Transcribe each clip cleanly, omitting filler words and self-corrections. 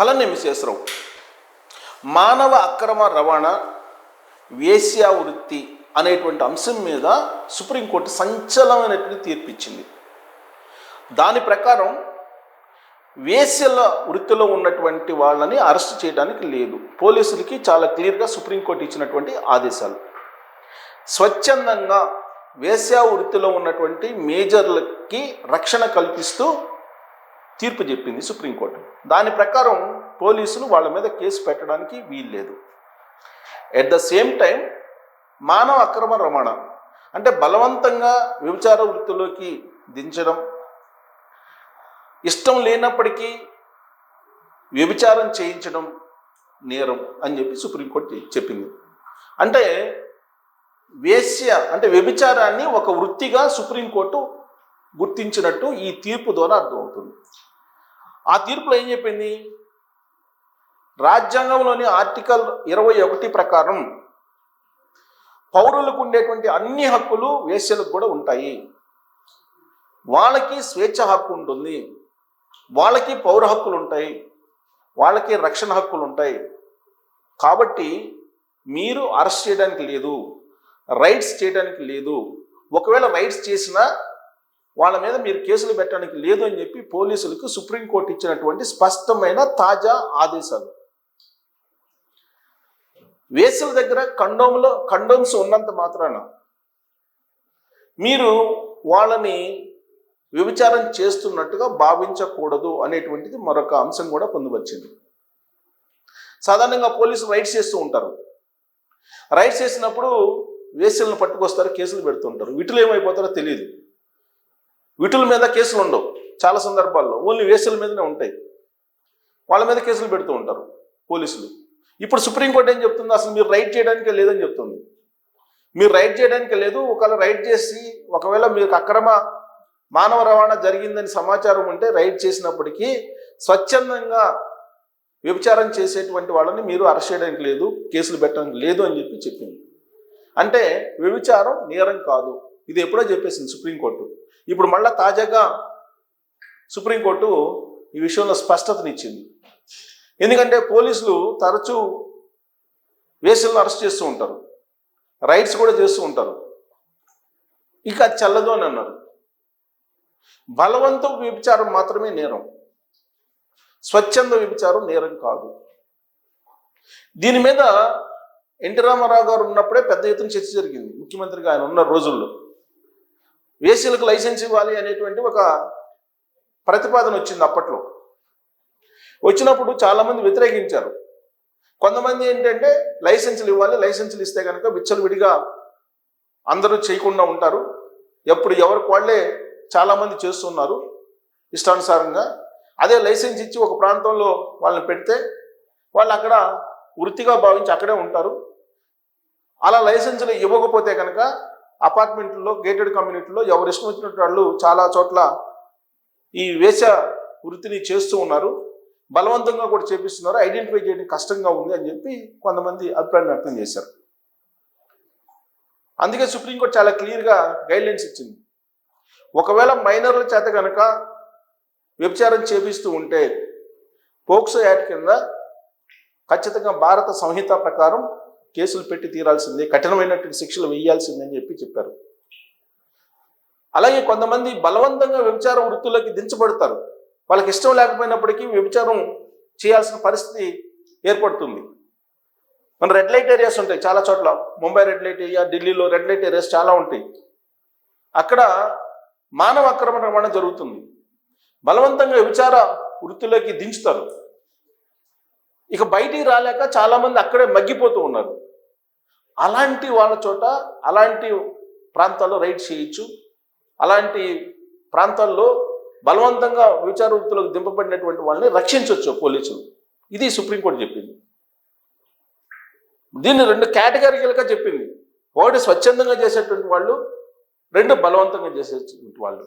అలానే మిశ్రేశ్వరరావు మానవ అక్రమ రవాణా వేశ్యా వృత్తి అనేటువంటి అంశం మీద సుప్రీంకోర్టు సంచలనమైనటువంటి తీర్పు ఇచ్చింది. దాని ప్రకారం వేశ్యల వృత్తిలో ఉన్నటువంటి వాళ్ళని అరెస్ట్ చేయడానికి లేదు. పోలీసులకి చాలా క్లియర్గా సుప్రీంకోర్టు ఇచ్చినటువంటి ఆదేశాలు. స్వచ్ఛందంగా వేశ్యా వృత్తిలో ఉన్నటువంటి మేజర్లకి రక్షణ కల్పిస్తూ తీర్పు చెప్పింది సుప్రీంకోర్టు. దాని ప్రకారం పోలీసులు వాళ్ళ మీద కేసు పెట్టడానికి వీల్లేదు. ఎట్ ద సేమ్ టైం మానవ అక్రమ రవాణా అంటే బలవంతంగా వ్యభిచార వృత్తిలోకి దించడం, ఇష్టం లేనప్పటికీ వ్యభిచారం చేయించడం నేరం అని చెప్పి సుప్రీంకోర్టు చెప్పింది. అంటే వేశ్య అంటే వ్యభిచారాన్ని ఒక వృత్తిగా సుప్రీంకోర్టు గుర్తించినట్టు ఈ తీర్పు ద్వారా అర్థమవుతుంది. ఆ తీర్పులో ఏం చెప్పింది? రాజ్యాంగంలోని ఆర్టికల్ 21 ప్రకారం పౌరులకు ఉండేటువంటి అన్ని హక్కులు వేశ్యలకు కూడా ఉంటాయి. వాళ్ళకి స్వేచ్ఛ హక్కు ఉంటుంది, వాళ్ళకి పౌర హక్కులు ఉంటాయి, వాళ్ళకి రక్షణ హక్కులు ఉంటాయి. కాబట్టి మీరు అరెస్ట్ చేయడానికి లేదు, రైట్స్ చేయడానికి లేదు. ఒకవేళ రైట్స్ చేసినా వాళ్ళ మీద మీరు కేసులు పెట్టడానికి లేదు అని చెప్పి పోలీసులకు సుప్రీంకోర్టు ఇచ్చినటువంటి స్పష్టమైన తాజా ఆదేశాలు. వేశ్యల దగ్గర కండోమ్స్ ఉన్నంత మాత్రాన మీరు వాళ్ళని వ్యభిచారం చేస్తున్నట్టుగా భావించకూడదు అనేటువంటిది మరొక అంశం కూడా పొందుపరిచింది. సాధారణంగా పోలీసులు రైడ్స్ చేస్తూ ఉంటారు. రైడ్స్ చేసినప్పుడు వేశ్యలను పట్టుకొస్తారు, కేసులు పెడుతుంటారు. వీటిలో ఏమైపోతారో తెలియదు. వీటిల మీద కేసులు ఉండవు చాలా సందర్భాల్లో, ఓన్లీ వేశ్యల మీదనే ఉంటాయి. వాళ్ళ మీద కేసులు పెడుతూ ఉంటారు పోలీసులు. ఇప్పుడు సుప్రీంకోర్టు ఏం చెప్తుంది? అసలు మీరు రైడ్ చేయడానికే లేదని చెప్తుంది. మీరు రైడ్ చేయడానికి లేదు. ఒకవేళ రైడ్ చేసి ఒకవేళ మీకు అక్రమ మానవ రవాణా జరిగిందని సమాచారం ఉంటే రైడ్ చేసినప్పటికీ స్వచ్ఛందంగా వ్యభిచారం చేసేటువంటి వాళ్ళని మీరు అరెస్ట్ చేయడానికి లేదు, కేసులు పెట్టడానికి లేదు అని చెప్పి చెప్పింది. అంటే వ్యభిచారం నేరం కాదు. ఇది ఎప్పుడో చెప్పేసింది సుప్రీంకోర్టు. ఇప్పుడు మళ్ళా తాజాగా సుప్రీంకోర్టు ఈ విషయంలో స్పష్టతనిచ్చింది. ఎందుకంటే పోలీసులు తరచూ వేశ్యలను అరెస్ట్ చేస్తూ ఉంటారు, రైడ్స్ కూడా చేస్తూ ఉంటారు. ఇక అది చెల్లదు అని అన్నారు. బలవంతం వ్యభిచారం మాత్రమే నేరం, స్వచ్ఛంద వ్యభిచారం నేరం కాదు. దీని మీద ఎన్టీ రామారావు గారు ఉన్నప్పుడే పెద్ద ఎత్తున చర్చ జరిగింది. ముఖ్యమంత్రిగా ఆయన ఉన్న రోజుల్లో వేశ్యలకు లైసెన్స్ ఇవ్వాలి అనేటువంటి ఒక ప్రతిపాదన వచ్చింది. అప్పట్లో వచ్చినప్పుడు చాలామంది వ్యతిరేకించారు. కొంతమంది ఏంటంటే లైసెన్సులు ఇవ్వాలి, లైసెన్సులు ఇస్తే కనుక విచ్చలవిడిగా అందరూ చేయకుండా ఉంటారు, ఎప్పుడు ఎవరికి వాళ్ళే చాలామంది చేస్తున్నారు ఇష్టానుసారంగా. అదే లైసెన్స్ ఇచ్చి ఒక ప్రాంతంలో వాళ్ళని పెడితే వాళ్ళు అక్కడ వృత్తిగా భావించి అక్కడే ఉంటారు. అలా లైసెన్సులు ఇవ్వకపోతే కనుక అపార్ట్మెంట్లో గేటెడ్ కమ్యూనిటీలో ఎవరు ఇష్టం వచ్చినట్టు వాళ్ళు చాలా చోట్ల ఈ వేశ్య వృత్తిని చేస్తూ ఉన్నారు, బలవంతంగా కూడా చేపిస్తున్నారు, ఐడెంటిఫై చేయడం కష్టంగా ఉంది అని చెప్పి కొంతమంది అభిప్రాయం వ్యక్తం చేశారు. అందుకే సుప్రీంకోర్టు చాలా క్లియర్గా గైడ్లైన్స్ ఇచ్చింది. ఒకవేళ మైనర్ల చేత కనుక వ్యభిచారం చేపిస్తూ ఉంటే పోక్సో యాక్ట్ కింద ఖచ్చితంగా భారత సంహిత ప్రకారం కేసులు పెట్టి తీరాల్సిందే, కఠినమైనటువంటి శిక్షలు వేయాల్సిందే అని చెప్పారు. అలాగే కొంతమంది బలవంతంగా వ్యభిచార వృత్తుల్లోకి దించబడతారు. వాళ్ళకి ఇష్టం లేకపోయినప్పటికీ వ్యభిచారం చేయాల్సిన పరిస్థితి ఏర్పడుతుంది. మన రెడ్ లైట్ ఏరియాస్ ఉంటాయి చాలా చోట్ల, ముంబై రెడ్ లైట్ ఏరియా, ఢిల్లీలో రెడ్ లైట్ ఏరియాస్ చాలా ఉంటాయి. అక్కడ మానవ అక్రమ రవాణా జరుగుతుంది. బలవంతంగా వ్యభిచార వృత్తిలోకి దించుతారు. ఇక బయటికి రాలేక చాలామంది అక్కడే మగ్గిపోతూ ఉన్నారు. అలాంటి వాళ్ళ చోట అలాంటి ప్రాంతాల్లో రైడ్ చేయొచ్చు. అలాంటి ప్రాంతాల్లో బలవంతంగా వ్యభిచార వృత్తిలోకి దింపబడినటువంటి వాళ్ళని రక్షించవచ్చు పోలీసులు. ఇది సుప్రీంకోర్టు చెప్పింది. దీన్ని 2 కేటగిరీలుగా చెప్పింది. ఒకటి స్వచ్ఛందంగా చేసేటువంటి వాళ్ళు, 2 బలవంతంగా చేసేటువంటి వాళ్ళు,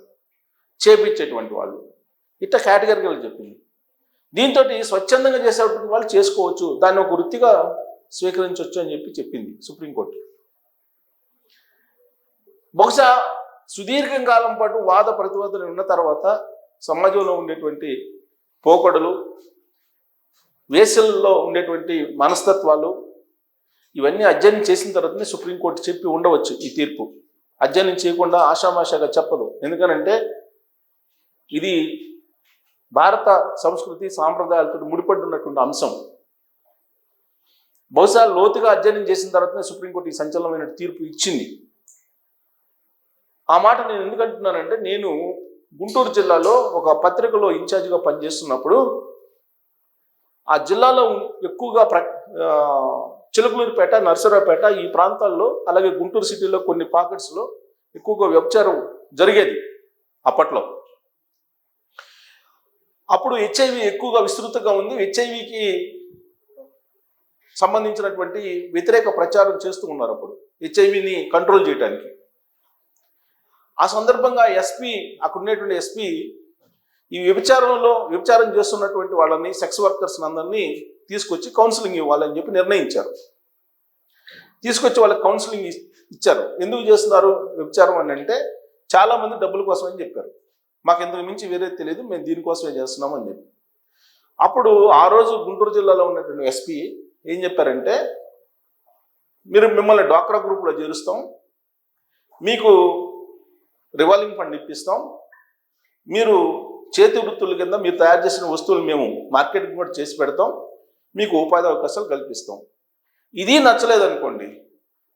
చేపించేటువంటి వాళ్ళు. ఇట్లా కేటగిరీలు చెప్పింది. దీంతో స్వచ్ఛందంగా చేసేటువంటి వాళ్ళు చేసుకోవచ్చు, దాన్ని ఒక వృత్తిగా స్వీకరించవచ్చు అని చెప్పింది సుప్రీంకోర్టు. బహుశా సుదీర్ఘకాలం పాటు వాద ప్రతివాదనలు ఉన్న తర్వాత సమాజంలో ఉండేటువంటి పోకడలు, వేసల్లో ఉండేటువంటి మనస్తత్వాలు ఇవన్నీ అధ్యయనం చేసిన తర్వాతనే సుప్రీంకోర్టు చెప్పి ఉండవచ్చు ఈ తీర్పు. అధ్యయనం చేయకుండా ఆషామాషాగా చెప్పదు. ఎందుకనంటే ఇది భారత సంస్కృతి సాంప్రదాయాలతో ముడిపడి ఉన్నటువంటి అంశం. బహుశా లోతుగా అధ్యయనం చేసిన తర్వాతనే సుప్రీంకోర్టు ఈ సంచలనమైన తీర్పు ఇచ్చింది. ఆ మాట నేను ఎందుకంటున్నానంటే, నేను గుంటూరు జిల్లాలో ఒక పత్రికలో ఇన్ఛార్జిగా పనిచేస్తున్నప్పుడు ఆ జిల్లాలో ఎక్కువగా చిలుకలూరుపేట, నర్సరావుపేట ఈ ప్రాంతాల్లో, అలాగే గుంటూరు సిటీలో కొన్ని పాకెట్స్లో ఎక్కువగా వ్యభిచారం జరిగేది అప్పట్లో. అప్పుడు హెచ్ఐవి ఎక్కువగా విస్తృతంగా ఉంది. హెచ్ఐవికి సంబంధించినటువంటి వ్యతిరేక ప్రచారం చేస్తూ ఉన్నారు అప్పుడు, హెచ్ఐవిని కంట్రోల్ చేయడానికి. ఆ సందర్భంగా ఎస్పీ, అక్కడ ఉండేటువంటి ఎస్పీ ఈ వ్యభిచారం చేస్తున్నటువంటి వాళ్ళని, సెక్స్ వర్కర్స్ అందరినీ తీసుకొచ్చి కౌన్సిలింగ్ ఇవ్వాలని చెప్పి నిర్ణయించారు. తీసుకొచ్చి వాళ్ళకి కౌన్సిలింగ్ ఇచ్చారు. ఎందుకు చేస్తున్నారు వ్యభిచారం అని అంటే, చాలామంది డబ్బుల కోసం అని చెప్పారు. మాకు ఇంతకు మించి వేరే తెలియదు, మేము దీనికోసమే చేస్తున్నాం అని చెప్పి. అప్పుడు ఆ రోజు గుంటూరు జిల్లాలో ఉన్నటువంటి ఎస్పీ ఏం చెప్పారంటే, మిమ్మల్ని డ్వాక్రా గ్రూప్లో చేరుస్తాం, మీకు రివాల్వింగ్ ఫండ్ ఇప్పిస్తాం, మీరు చేతి వృత్తుల కింద మీరు తయారు చేసిన వస్తువులు మేము మార్కెటింగ్ కూడా చేసి పెడతాం, మీకు ఉపాధి అవకాశాలు కల్పిస్తాం. ఇది నచ్చలేదనుకోండి,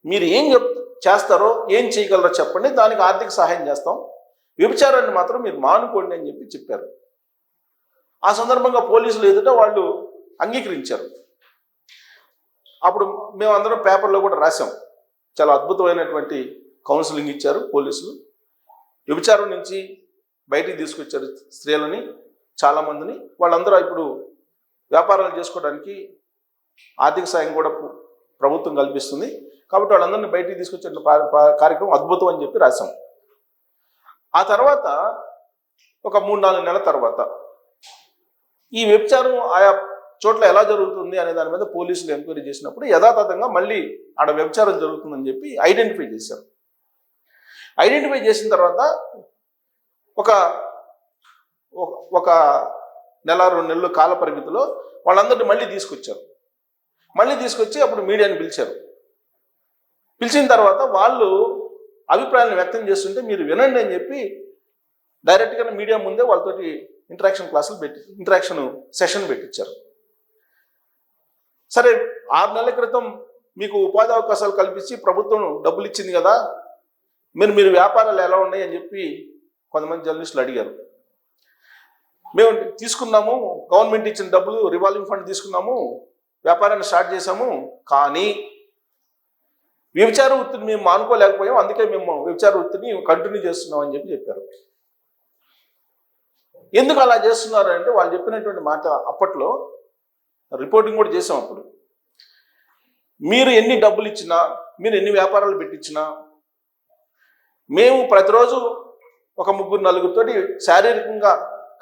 మీరు ఏం చేస్తారో, ఏం చేయగలరో చెప్పండి, దానికి ఆర్థిక సహాయం చేస్తాం, వ్యభిచారాన్ని మాత్రం మీరు మానుకోండి అని చెప్పారు. ఆ సందర్భంగా పోలీసులు ఎదుట వాళ్ళు అంగీకరించారు. అప్పుడు మేమందరం పేపర్లో కూడా రాసాం. చాలా అద్భుతమైనటువంటి కౌన్సిలింగ్ ఇచ్చారు పోలీసులు. వ్యభిచారం నుంచి బయటికి తీసుకొచ్చారు స్త్రీలని, చాలామందిని. వాళ్ళందరూ ఇప్పుడు వ్యాపారాలు చేసుకోవడానికి ఆర్థిక సాయం కూడా ప్రభుత్వం కల్పిస్తుంది. కాబట్టి వాళ్ళందరినీ బయటికి తీసుకొచ్చే కార్యక్రమం అద్భుతం అని చెప్పి రాశాం. ఆ తర్వాత ఒక 3-4 నెలల తర్వాత ఈ వ్యభిచారం ఆయా చోట్ల ఎలా జరుగుతుంది అనే దాని మీద పోలీసులు ఎంక్వైరీ చేసినప్పుడు యథాతథంగా మళ్ళీ ఆడ వ్యభిచారం జరుగుతుందని చెప్పి ఐడెంటిఫై చేశారు. ఐడెంటిఫై చేసిన తర్వాత ఒక నెల 2 నెలలు కాల పరిమితిలో వాళ్ళందరినీ మళ్ళీ తీసుకొచ్చారు. మళ్ళీ తీసుకొచ్చి అప్పుడు మీడియాని పిలిచారు. పిలిచిన తర్వాత వాళ్ళు అభిప్రాయాలను వ్యక్తం చేస్తుంటే మీరు వినండి అని చెప్పి డైరెక్ట్గా మీడియా ముందే వాళ్ళతోటి ఇంటరాక్షన్ సెషన్ పెట్టించారు. సరే, 6 నెలల క్రితం మీకు ఉపాధి అవకాశాలు కల్పించి ప్రభుత్వం డబ్బులు ఇచ్చింది కదా, మీరు వ్యాపారాలు ఎలా ఉన్నాయి అని చెప్పి కొంతమంది జర్నలిస్టులు అడిగారు. మేము తీసుకున్నాము, గవర్నమెంట్ ఇచ్చిన డబ్బులు, రివాల్వింగ్ ఫండ్ తీసుకున్నాము, వ్యాపారాన్ని స్టార్ట్ చేశాము, కానీ వ్యభిచార వృత్తిని మేము మానుకోలేకపోయాం, అందుకే మేము వ్యభిచార వృత్తిని కంటిన్యూ చేస్తున్నాం అని చెప్పారు. ఎందుకు అలా చేస్తున్నారు అంటే, వాళ్ళు చెప్పినటువంటి మాట అప్పట్లో రిపోర్టింగ్ కూడా చేసాం. అప్పుడు మీరు ఎన్ని డబ్బులు ఇచ్చినా, మీరు ఎన్ని వ్యాపారాలు పెట్టించినా, మేము ప్రతిరోజు ఒక 3-4 శారీరకంగా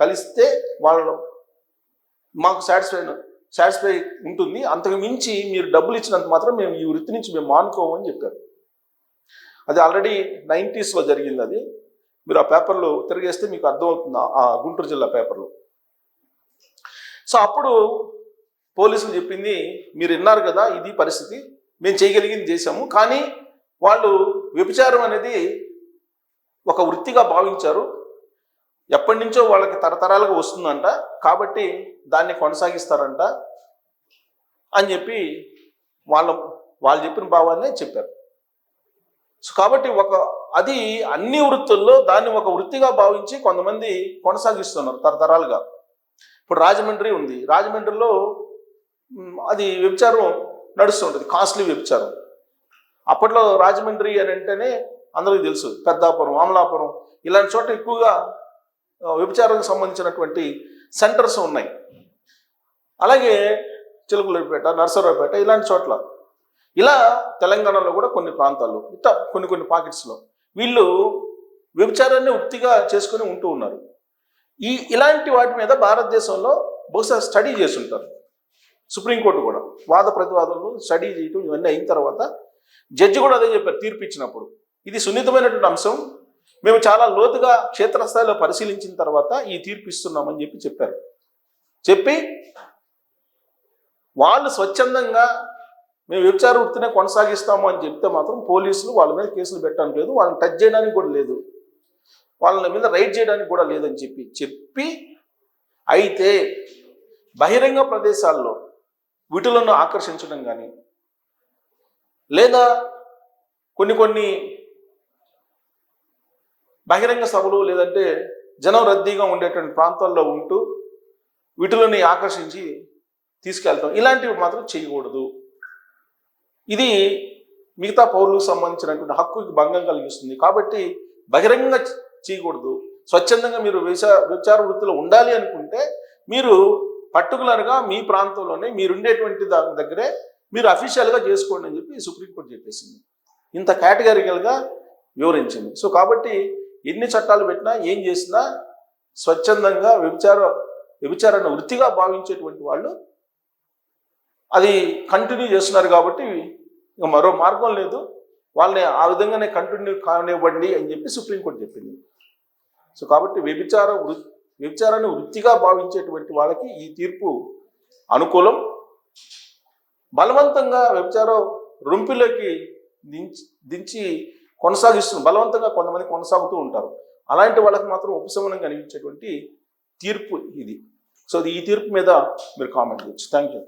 కలిస్తే వాళ్ళు మాకు సాటిస్ఫై ఉంటుంది, అంతకు మించి మీరు డబ్బులు ఇచ్చినంత మాత్రం మేము ఈ వృత్తి నుంచి మేము మానుకోమని చెప్పారు. అది ఆల్రెడీ 90s జరిగింది. అది మీరు ఆ పేపర్లో తిరిగేస్తే మీకు అర్థమవుతుంది, ఆ గుంటూరు జిల్లా పేపర్లో. సో అప్పుడు పోలీసులు చెప్పింది, మీరు విన్నారు కదా, ఇది పరిస్థితి, మేము చేయగలిగింది చేశాము, కానీ వాళ్ళు వ్యభిచారం అనేది ఒక వృత్తిగా భావించారు, ఎప్పటి నుంచో వాళ్ళకి తరతరాలుగా వస్తుందంట, కాబట్టి దాన్ని కొనసాగిస్తారంట అని చెప్పి వాళ్ళు చెప్పిన భావాన్ని చెప్పారు. సో కాబట్టి అది అన్ని వృత్తుల్లో దాన్ని ఒక వృత్తిగా భావించి కొంతమంది కొనసాగిస్తున్నారు తరతరాలుగా. ఇప్పుడు రాజమండ్రి ఉంది, రాజమండ్రిలో అది వ్యభిచారం నడుస్తుంటుంది, కాస్ట్లీ వ్యభిచారం. అప్పట్లో రాజమండ్రి అని అంటేనే అందరికీ తెలుసు, పెద్దాపురం, అమలాపురం ఇలాంటి చోట ఎక్కువగా వ్యభిచారానికి సంబంధించినటువంటి సెంటర్స్ ఉన్నాయి. అలాగే చిలుకలూరుపేట, నర్సరావుపేట ఇలాంటి చోట్ల, ఇలా తెలంగాణలో కూడా కొన్ని ప్రాంతాల్లో, ఇట్లా కొన్ని పాకెట్స్లో వీళ్ళు వ్యభిచారాన్ని వృత్తిగా చేసుకుని ఉంటూ ఉన్నారు. ఇలాంటి వాటి మీద భారతదేశంలో బహుశా స్టడీ చేసి ఉంటారు. సుప్రీంకోర్టు కూడా వాద ప్రతివాదనలు స్టడీ చేయటం ఇవన్నీ అయిన తర్వాత జడ్జి కూడా అదే చెప్పారు తీర్పు ఇచ్చినప్పుడు, ఇది సున్నితమైనటువంటి అంశం, మేము చాలా లోతుగా క్షేత్రస్థాయిలో పరిశీలించిన తర్వాత ఈ తీర్పు ఇస్తున్నామని చెప్పారు. చెప్పి వాళ్ళు స్వచ్ఛందంగా మేము వ్యభిచార వృత్తినే కొనసాగిస్తాము అని చెప్తే మాత్రం పోలీసులు వాళ్ళ మీద కేసులు పెట్టడానికి లేదు, వాళ్ళని టచ్ చేయడానికి కూడా లేదు, వాళ్ళ మీద రైడ్ చేయడానికి కూడా లేదని చెప్పి అయితే బహిరంగ ప్రదేశాల్లో వీటిలను ఆకర్షించడం కానీ లేదా కొన్ని బహిరంగ సభలు లేదంటే జనం రద్దీగా ఉండేటువంటి ప్రాంతాల్లో ఉంటూ వీటిలోని ఆకర్షించి తీసుకెళ్తాం, ఇలాంటివి మాత్రం చేయకూడదు. ఇది మిగతా పౌరులకు సంబంధించినటువంటి హక్కుకి భంగం కలిగిస్తుంది. కాబట్టి బహిరంగంగా చేయకూడదు. స్వచ్ఛందంగా మీరు వ్యభిచార వృత్తిలో ఉండాలి అనుకుంటే మీరు పర్టికులర్గా మీ ప్రాంతంలోనే మీరుండేటువంటి దాని దగ్గరే మీరు అఫీషియల్గా చేసుకోండి అని చెప్పి సుప్రీంకోర్టు చెప్పేసింది. ఇంత కేటగిరికల్గా వివరించింది. సో కాబట్టి ఎన్ని చట్టాలు పెట్టినా ఏం చేసినా స్వచ్ఛందంగా వ్యభిచారాన్ని వృత్తిగా భావించేటువంటి వాళ్ళు అది కంటిన్యూ చేస్తున్నారు. కాబట్టి ఇక మరో మార్గం లేదు, వాళ్ళని ఆ విధంగానే కంటిన్యూ కానివ్వండి అని చెప్పి సుప్రీంకోర్టు చెప్పింది. సో కాబట్టి వ్యభిచారాన్ని వృత్తిగా భావించేటువంటి వాళ్ళకి ఈ తీర్పు అనుకూలం. బలవంతంగా వ్యభిచార రొంపిలోకి దించి బలవంతంగా కొంతమంది కొనసాగుతూ ఉంటారు. అలాంటి వాళ్ళకి మాత్రం ఉపశమనం కలిగించేటువంటి తీర్పు ఇది. సో ఈ తీర్పు మీద మీరు కామెంట్ చేయొచ్చు. Thank you.